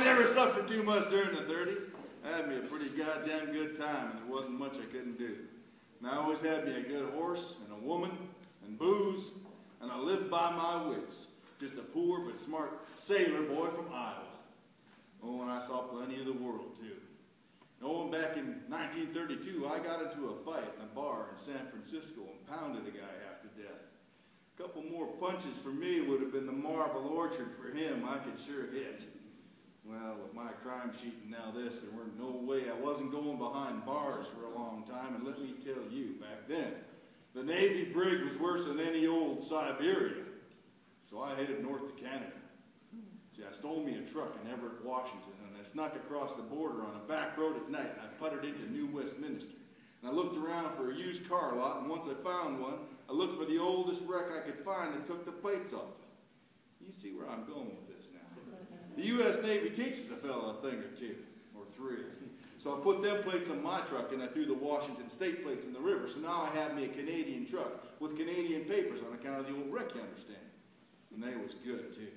I never suffered too much during the 30s. I had me a pretty goddamn good time, and there wasn't much I couldn't do. And I always had me a good horse and a woman and booze, and I lived by my wits. Just a poor but smart sailor boy from Iowa. Oh, and I saw plenty of the world, too. Oh, and back in 1932, I got into a fight in a bar in San Francisco and pounded a guy half to death. A couple more punches for me would have been the marble orchard for him. I could sure hit. Well, with my crime sheet and now this, there weren't no way I wasn't going behind bars for a long time. And let me tell you, back then, the Navy brig was worse than any old Siberia. So I headed north to Canada. See, I stole me a truck in Everett, Washington, and I snuck across the border on a back road at night, and I puttered into New Westminster. And I looked around for a used car lot, and once I found one, I looked for the oldest wreck I could find and took the plates off it. You see where I'm going with this now. The U.S. Navy teaches a fellow a thing or two, or three. So I put them plates on my truck, and I threw the Washington State plates in the river. So now I have me a Canadian truck with Canadian papers on account of the old wreck, you understand. And they was good, too.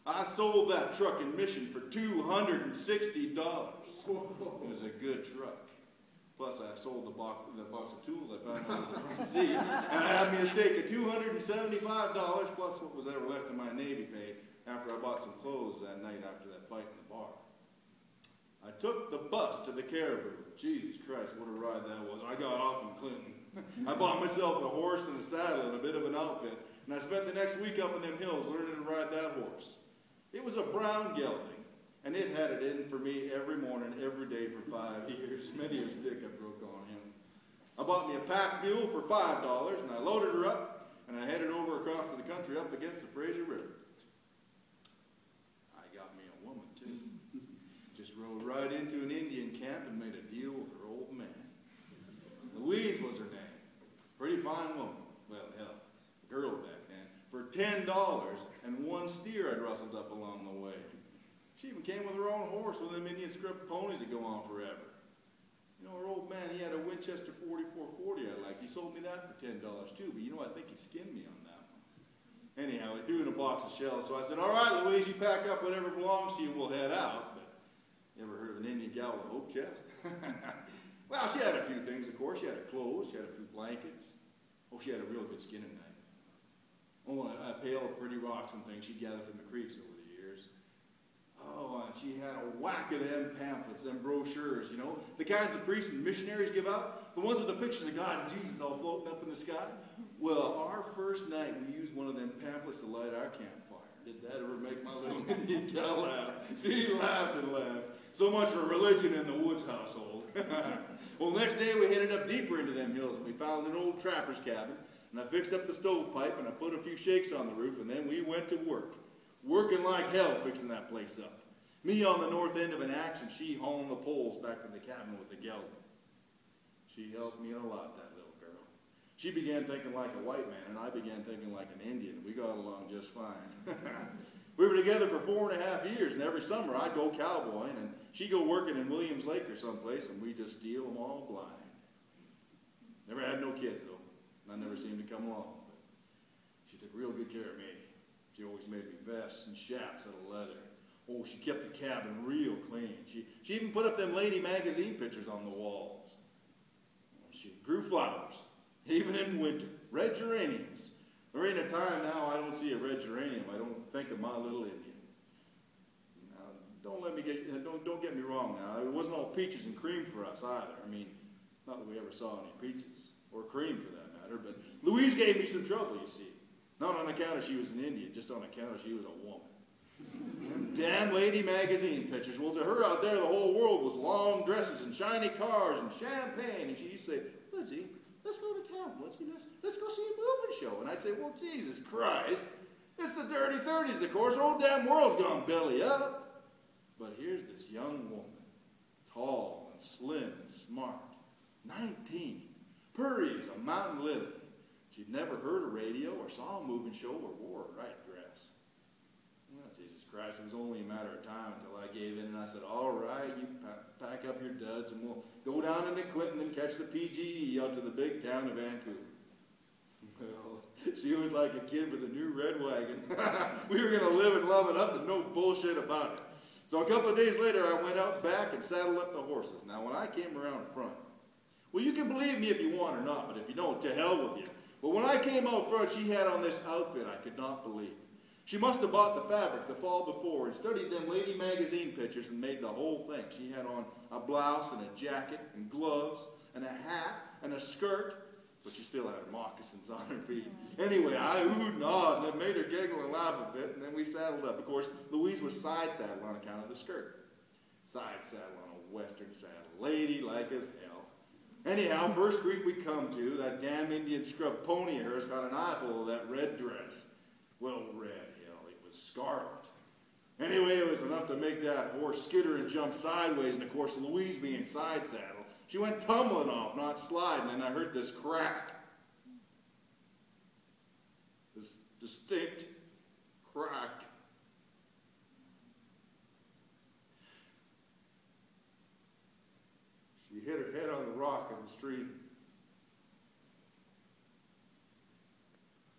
I sold that truck in Mission for $260. It was a good truck. Plus, I sold the box of tools I found under the front seat. And I had me a stake of $275, plus what was ever left of my Navy pay after I bought some clothes that night after that fight in the bar. I took the bus to the Caribou. Jesus Christ, what a ride that was. I got off in Clinton. I bought myself a horse and a saddle and a bit of an outfit. And I spent the next week up in them hills learning to ride that horse. It was a brown gelding, and it had it in for me every morning, every day for 5 years. Many a stick I broke on him. I bought me a pack mule for $5, and I loaded her up, and I headed over across to the country up against the Fraser River. I got me a woman, too. Just rode right into an Indian camp and made a deal with her old man. Louise was her name. Pretty fine woman. Well, hell, a girl back then. For $10 and one steer I'd rustled up along the way. She even came with her own horse with them Indian script ponies that go on forever. You know, her old man, he had a Winchester 4440 I liked. He sold me that for $10 too, but you know, I think he skinned me on that one. Anyhow, he threw in a box of shells, so I said, all right, Louise, you pack up whatever belongs to you, we'll head out. But you ever heard of an Indian gal with a hope chest? Well, she had a few things, of course. She had her clothes, she had a few blankets. Oh, she had a real good skinning knife. Oh, a pail of pretty rocks and things she'd gathered from the creeks over the years. Oh, and she had a whack of them pamphlets, them brochures, you know, the kinds the priests and missionaries give out, the ones with the pictures of God and Jesus all floating up in the sky. Well, our first night, we used one of them pamphlets to light our campfire. Did that ever make my little Indian gal laugh? She laughed and laughed. So much for religion in the Woods household. Well, next day we headed up deeper into them hills, and we found an old trapper's cabin. And I fixed up the stovepipe, and I put a few shakes on the roof, and then we went to work. Working like hell fixing that place up. Me on the north end of an axe, and she hauling the poles back to the cabin with the gelding. She helped me a lot, that little girl. She began thinking like a white man, and I began thinking like an Indian. We got along just fine. We were together for 4.5 years, and every summer I'd go cowboying, and she'd go working in Williams Lake or someplace, and we'd just steal them all blind. Never had no kids, though. I never seemed to come along, but she took real good care of me. She always made me vests and chaps out of leather. Oh, she kept the cabin real clean. She even put up them lady magazine pictures on the walls. She grew flowers, even in winter, red geraniums. There ain't a time now I don't see a red geranium. I don't think of my little Indian. Now, don't get me wrong now. It wasn't all peaches and cream for us either. I mean, not that we ever saw any peaches, or cream for that matter, but Louise gave me some trouble, you see. Not on account of she was an Indian, just on account of she was a woman. Them damn lady magazine pictures. Well, to her out there, the whole world was long dresses and shiny cars and champagne. And she used to say, Lizzie, let's go to town. Let's go see a movie show. And I'd say, well, Jesus Christ, it's the dirty 30s, of course. The whole damn world's gone belly up. But here's this young woman, tall and slim and smart, 19, purry as a mountain lily. She'd never heard a radio or saw a moving show or wore a right dress. Well, Jesus Christ, it was only a matter of time until I gave in and I said, all right, you pack up your duds and we'll go down into Clinton and catch the PGE out to the big town of Vancouver. Well, she was like a kid with a new red wagon. We were going to live and love it up and no bullshit about it. So a couple of days later, I went out back and saddled up the horses. Now, when I came around front, well, you can believe me if you want or not, but if you don't, to hell with you. But when I came out front, she had on this outfit I could not believe. She must have bought the fabric the fall before and studied them lady magazine pictures and made the whole thing. She had on a blouse and a jacket and gloves and a hat and a skirt, but she still had moccasins on her feet. Anyway, I oohed and awed, and it made her giggle and laugh a bit, and then we saddled up. Of course, Louise was side saddled on account of the skirt. Side saddle on a western saddle. Lady like as hell. Anyhow, first creek we come to, that damn Indian scrub pony of hers got an eyeful of that red dress. Well, red, hell, it was scarlet. Anyway, it was enough to make that horse skitter and jump sideways, and of course, Louise being side saddle, she went tumbling off, not sliding, and I heard this crack. This distinct crack. She hit her head on the rock in the street.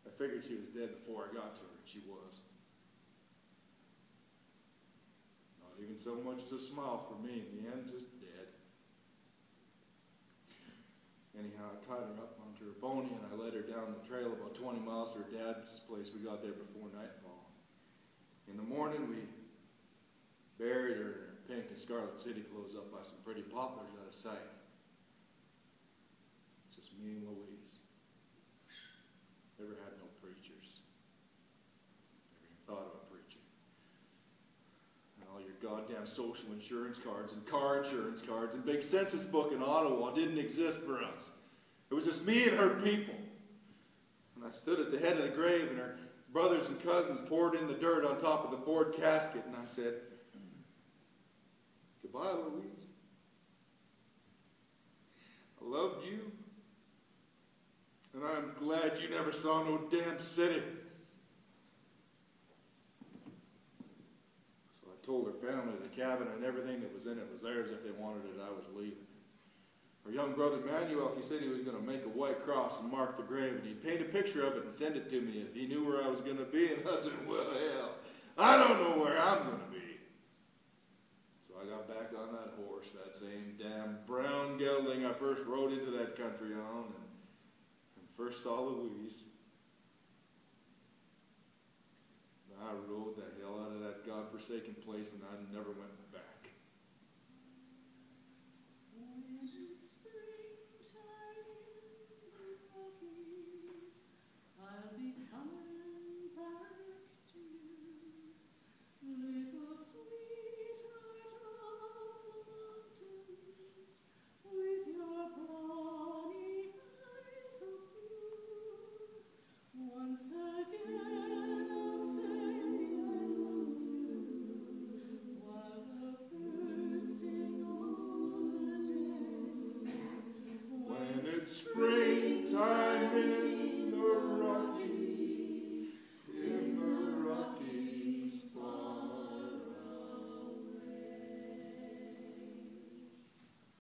I figured she was dead before I got to her, and she was. Not even so much as a smile for me in the end, just dead. Anyhow, I tied her up onto her pony, and I led her down the trail about 20 miles to her dad's place. We got there before nightfall. In the morning, we buried her in her pink and scarlet city clothes up by some pretty poplars out of sight. Just me and Louise. Never had no preachers. Never even thought of a preacher. And all your goddamn social insurance cards and car insurance cards and big census book in Ottawa didn't exist for us. It was just me and her people. And I stood at the head of the grave, and her brothers and cousins poured in the dirt on top of the board casket, and I said, "Goodbye, Louise. I loved you, and I'm glad you never saw no damn city." So I told her family the cabin and everything that was in it was theirs. If they wanted it, I was leaving. Her young brother Manuel, he said he was going to make a white cross and mark the grave, and he'd paint a picture of it and send it to me if he knew where I was going to be. And I said, well, hell, I don't know where I'm going to be. So I got back on that horse, that same damn brown gelding I first rode into that country on, and first saw Louise. I rode the hell out of that godforsaken place, and I never went back.